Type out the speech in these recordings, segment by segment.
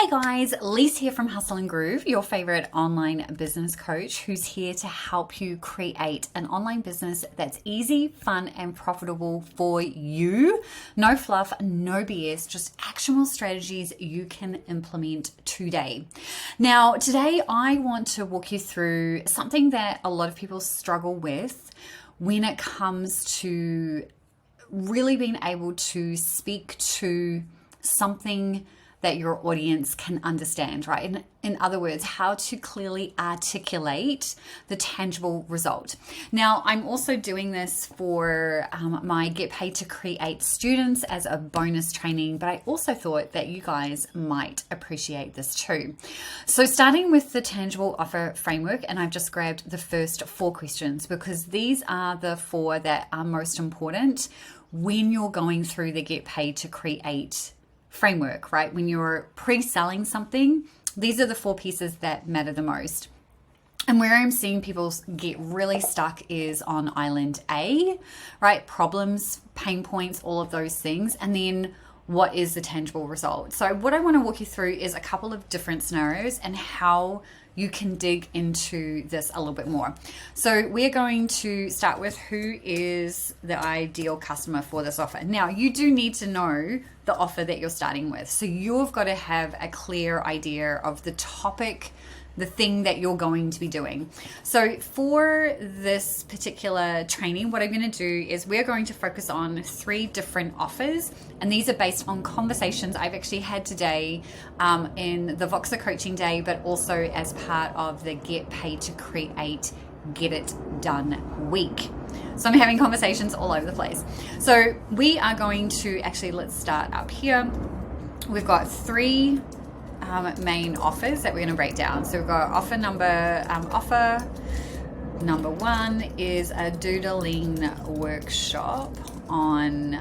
Hey guys, Lise here from Hustle and Groove, your favorite online business coach who's here to help you create an online business that's easy, fun, and profitable for you. No fluff, no BS, just actionable strategies you can implement today. Now, today I want to walk you through something that a lot of people struggle with when it comes to really being able to speak to something that your audience can understand, right? In other words, how to clearly articulate the tangible result. Now, I'm also doing this for my Get Paid to Create students as a bonus training, but I also thought that you guys might appreciate this too. So starting with the tangible offer framework, and I've just grabbed the first 4 questions because these are the 4 that are most important when you're going through the Get Paid to Create framework, right? When you're pre-selling something, these are the 4 pieces that matter the most. And where I'm seeing people get really stuck is on island A, right? Problems, pain points, all of those things. And then what is the tangible result? So what I want to walk you through is a couple of different scenarios and how you can dig into this a little bit more. So we're going to start with who is the ideal customer for this offer. Now, you do need to know the offer that you're starting with. So you've got to have a clear idea of the topic, the thing that you're going to be doing. So for this particular training, what I'm going to do is we're going to focus on 3 different offers, and these are based on conversations I've actually had today in the Voxer Coaching Day, but also as part of the Get Paid to Create, Get It Done week. So I'm having conversations all over the place. So we are going to actually, let's start up here. We've got 3 main offers that we're going to break down. So we've got offer number 1 is a doodling workshop on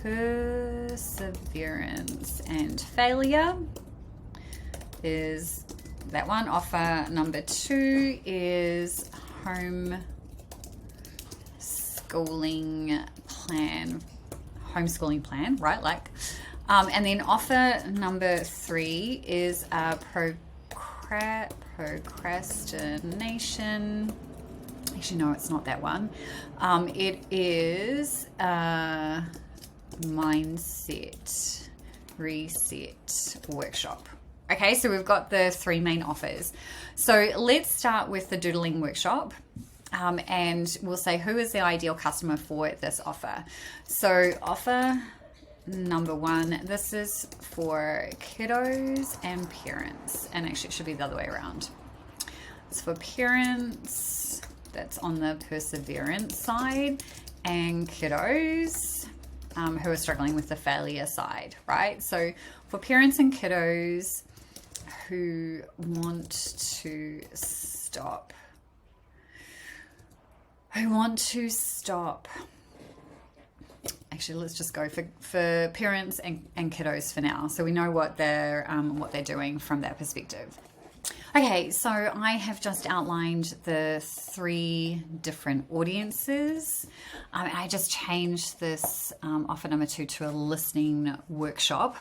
perseverance and failure is that one. Offer number 2 is homeschooling plan, right? And then offer number 3 is procrastination. Actually, no, it's not that one. It is mindset reset workshop. Okay, so we've got the 3 main offers. So let's start with the doodling workshop. And we'll say who is the ideal customer for this offer. So offer number 1, this is for kiddos and parents, and actually it should be the other way around. It's for parents, that's on the perseverance side, and kiddos who are struggling with the failure side, right? So for parents and kiddos who want to stop actually let's just go for parents and kiddos for now, so we know what they're doing from that perspective. Okay, so I have just outlined the 3 different audiences. I just changed this offer number 2 to a listening workshop.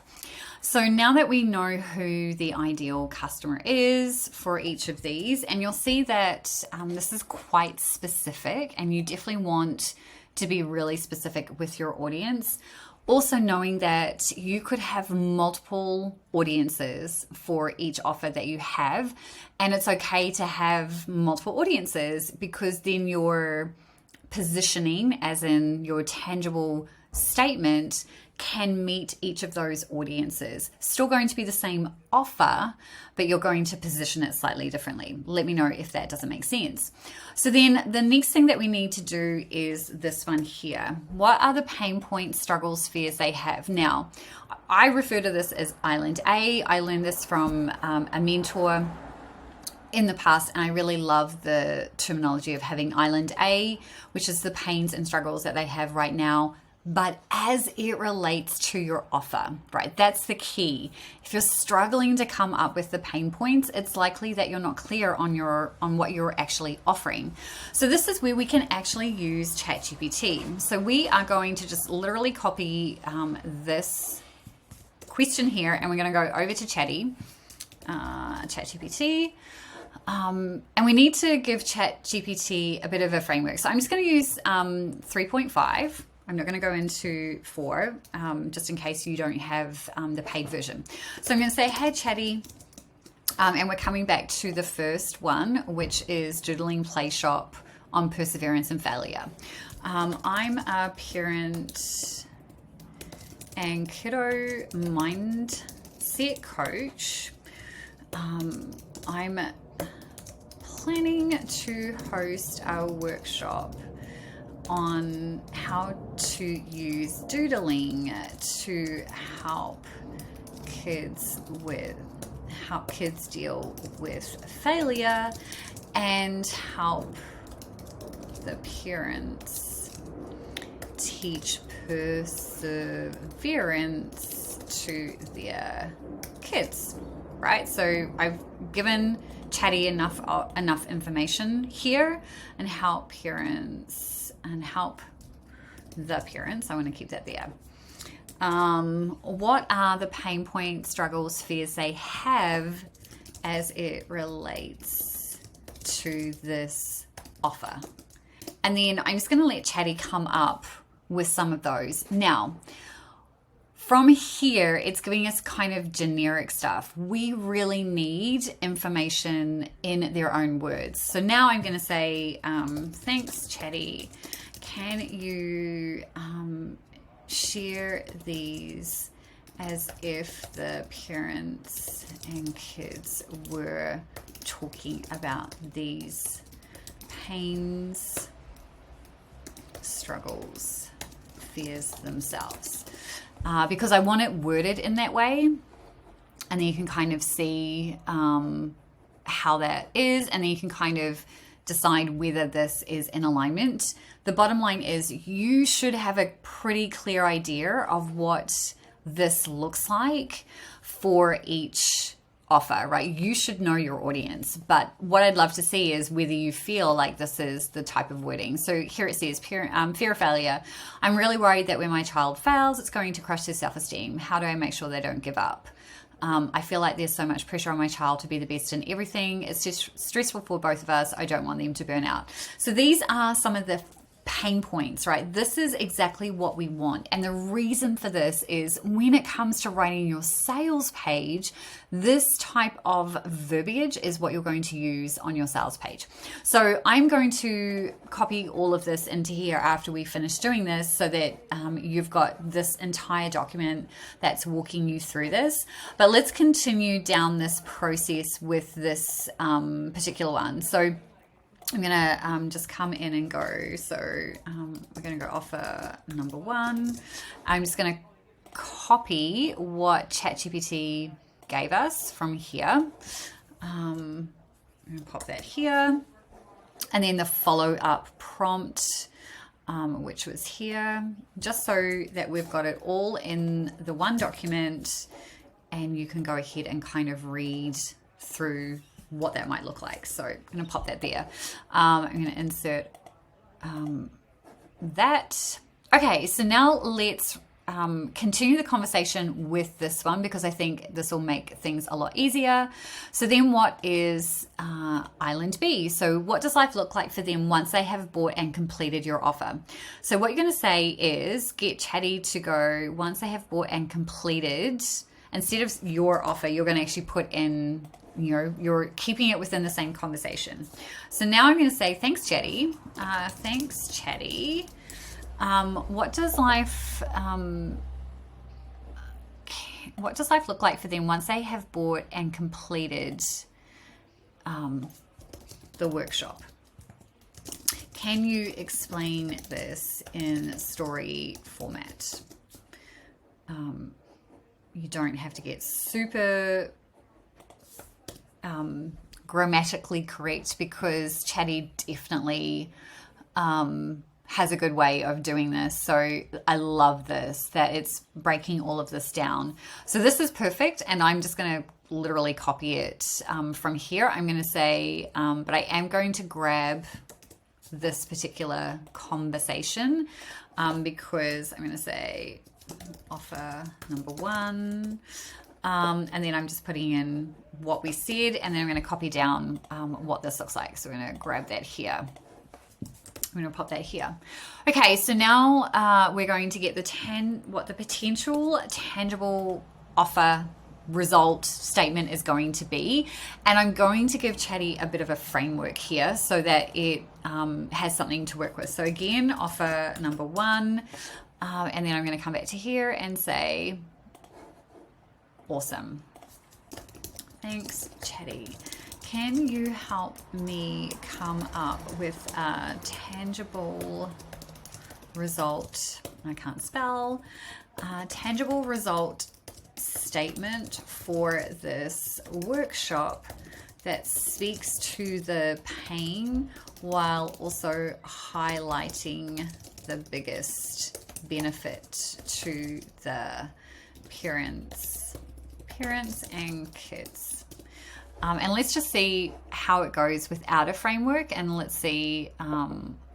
So now that we know who the ideal customer is for each of these, and you'll see that this is quite specific, and you definitely want to be really specific with your audience. Also knowing that you could have multiple audiences for each offer that you have, and it's okay to have multiple audiences because then your positioning, as in your tangible statement, can meet each of those audiences. Still going to be the same offer, but you're going to position it slightly differently. Let me know if that doesn't make sense. So then the next thing that we need to do is this one here. What are the pain points, struggles, fears they have? Now, I refer to this as Island A. I learned this from a mentor in the past, and I really love the terminology of having Island A, which is the pains and struggles that they have right now, but as it relates to your offer, right? That's the key. If you're struggling to come up with the pain points, it's likely that you're not clear on what you're actually offering. So this is where we can actually use ChatGPT. So we are going to just literally copy this question here, and we're going to go over to Chatty, ChatGPT. And we need to give ChatGPT a bit of a framework. So I'm just going to use 3.5. I'm not going to go into 4, just in case you don't have the paid version. So I'm going to say, hey, Chatty. And we're coming back to the first one, which is Doodling Play Shop on Perseverance and Failure. I'm a parent and kiddo mindset coach. I'm planning to host a workshop on how to use doodling to help kids deal with failure and help the parents teach perseverance to their kids, right? So I've given Chatty enough information here and help parents and help the parents. I want to keep that there. What are the pain points, struggles, fears they have as it relates to this offer? And then I'm just going to let Chatty come up with some of those. Now, from here, it's giving us kind of generic stuff. We really need information in their own words. So now I'm going to say, thanks, Chatty. Can you share these as if the parents and kids were talking about these pains, struggles, fears themselves? Because I want it worded in that way, and then you can kind of see how that is, and then you can kind of decide whether this is in alignment. The bottom line is you should have a pretty clear idea of what this looks like for each offer, right? You should know your audience, but what I'd love to see is whether you feel like this is the type of wording. So here it says, fear of failure. I'm really worried that when my child fails, it's going to crush their self-esteem. How do I make sure they don't give up? I feel like there's so much pressure on my child to be the best in everything. It's just stressful for both of us. I don't want them to burn out. So these are some of the pain points, right? This is exactly what we want. And the reason for this is when it comes to writing your sales page, this type of verbiage is what you're going to use on your sales page. So I'm going to copy all of this into here after we finish doing this so that you've got this entire document that's walking you through this. But let's continue down this process with this particular one. So I'm going to just come in and go. So we're going to go offer number 1. I'm just going to copy what ChatGPT gave us from here. I'm going to pop that here. And then the follow-up prompt, which was here, just so that we've got it all in the one document and you can go ahead and kind of read through what that might look like. So I'm going to pop that there. I'm going to insert that. Okay, so now let's continue the conversation with this one because I think this will make things a lot easier. So then what is Island B? So what does life look like for them once they have bought and completed your offer? So what you're going to say is get Chatty to go once they have bought and completed. Instead of your offer, you're going to actually put in, you know, you're keeping it within the same conversation. So now I'm going to say, thanks, Chatty. Thanks, Chatty. What does life look like for them once they have bought and completed the workshop? Can you explain this in story format? You don't have to get super grammatically correct because Chatty definitely has a good way of doing this. So I love this, that it's breaking all of this down. So this is perfect, and I'm just going to literally copy it from here. I'm going to say, but I am going to grab this particular conversation because I'm going to say, offer number 1. And then I'm just putting in what we said, and then I'm going to copy down what this looks like. So we're going to grab that here. I'm going to pop that here. Okay, so now we're going to get the potential tangible offer result statement is going to be, and I'm going to give Chatty a bit of a framework here so that it has something to work with. So again, offer number 1, and then I'm going to come back to here and say, awesome. Thanks, Chatty. Can you help me come up with a tangible result? I can't spell. Tangible result statement for this workshop that speaks to the pain while also highlighting the biggest benefit to the parents and kids. And let's just see how it goes without a framework, and let's see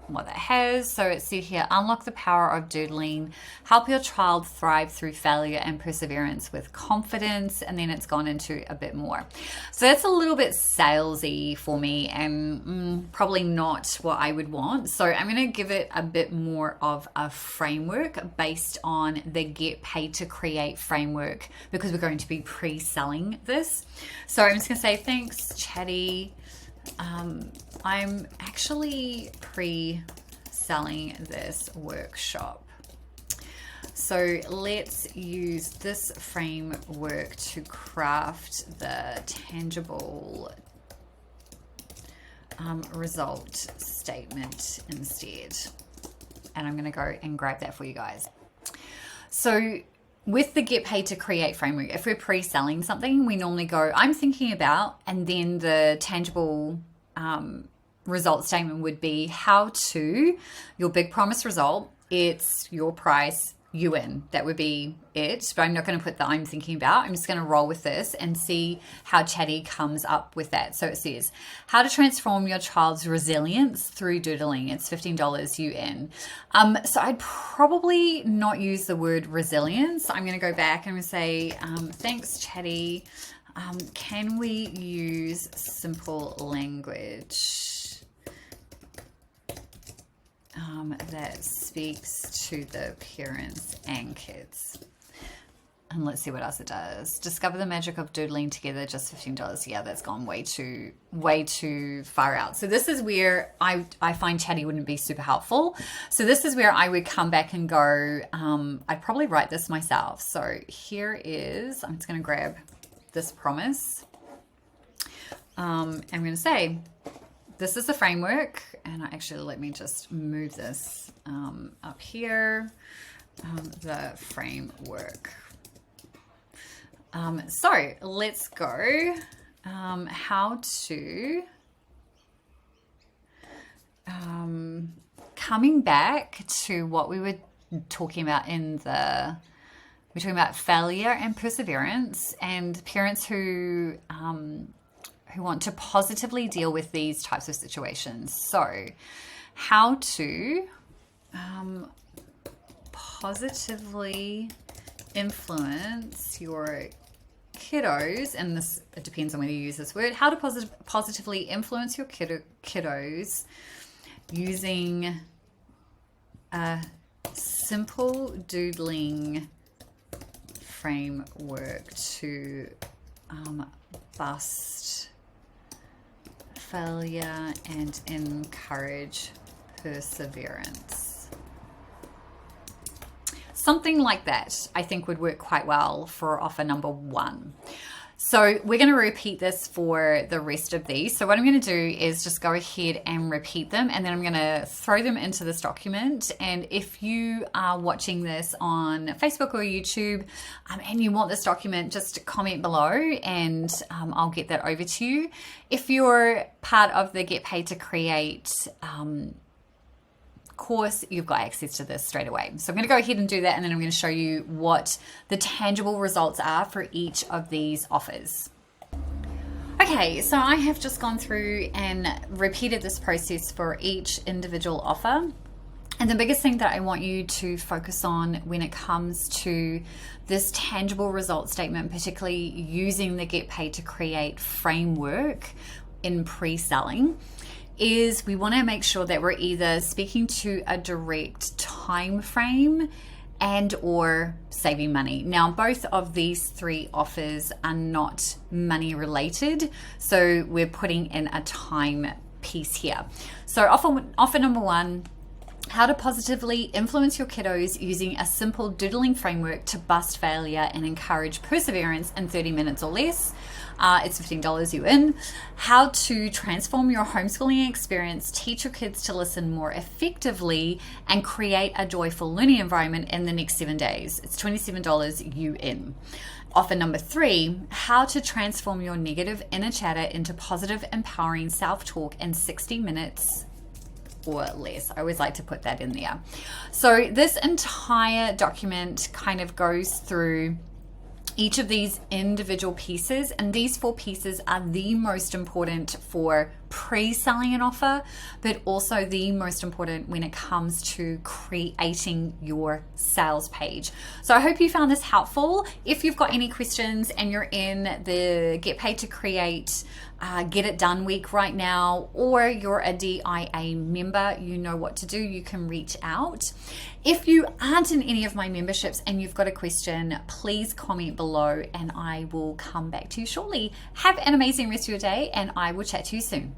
what that has. So it said here, unlock the power of doodling, help your child thrive through failure and perseverance with confidence, and then it's gone into a bit more. So that's a little bit salesy for me, and probably not what I would want. So I'm going to give it a bit more of a framework based on the Get Paid to Create framework, because we're going to be pre-selling this. So I'm just going to say, thanks, Chatty. I'm actually pre-selling this workshop. So let's use this framework to craft the tangible result statement instead. And I'm going to go and grab that for you guys. So with the Get Paid to Create framework, if we're pre-selling something, we normally go, I'm thinking about, and then the tangible result statement would be how to, your big promise result, it's your price, you win. That would be it. But I'm not going to put the I'm thinking about. I'm just going to roll with this and see how Chatty comes up with that. So it says, how to transform your child's resilience through doodling. It's $15 UN. So I'd probably not use the word resilience. I'm going to go back and I'm going to say, thanks, Chatty. Can we use simple language that speaks to the parents and kids? And let's see what else it does. Discover the magic of doodling together, just $15. Yeah, that's gone way too far out. So this is where I find Chatty wouldn't be super helpful. So this is where I would come back and go, I'd probably write this myself. So here is, I'm just going to grab this promise. I'm going to say, this is the framework, and let me just move this up here, the framework. So let's go, how to, coming back to what we were talking about we're talking about failure and perseverance, and parents who want to positively deal with these types of situations. So how to positively influence your kiddos, and this, it depends on whether you use this word, how to positively influence your kiddos using a simple doodling framework to bust failure and encourage perseverance. Something like that, I think, would work quite well for offer number 1. So we're going to repeat this for the rest of these. So what I'm going to do is just go ahead and repeat them, and then I'm going to throw them into this document. And if you are watching this on Facebook or YouTube and you want this document, just comment below and I'll get that over to you. If you're part of the Get Paid to Create course, you've got access to this straight away. So I'm going to go ahead and do that, and then I'm going to show you what the tangible results are for each of these offers. Okay, so I have just gone through and repeated this process for each individual offer. And the biggest thing that I want you to focus on when it comes to this tangible result statement, particularly using the Get Paid to Create framework in pre-selling, is we want to make sure that we're either speaking to a direct time frame and or saving money. Now, both of these three offers are not money related, so we're putting in a time piece here. So offer number one, how to positively influence your kiddos using a simple doodling framework to bust failure and encourage perseverance in 30 minutes or less. It's $15 you in. How to transform your homeschooling experience, teach your kids to listen more effectively, and create a joyful learning environment in the next 7 days. It's $27 you in. Offer number three, how to transform your negative inner chatter into positive, empowering self-talk in 60 minutes or less. I always like to put that in there. So this entire document kind of goes through each of these individual pieces, and these 4 pieces are the most important for pre-selling an offer, but also the most important when it comes to creating your sales page. So I hope you found this helpful. If you've got any questions and you're in the Get Paid to Create Get It Done week right now, or you're a DIA member, you know what to do. You can reach out. If you aren't in any of my memberships and you've got a question, please comment below and I will come back to you shortly. Have an amazing rest of your day and I will chat to you soon.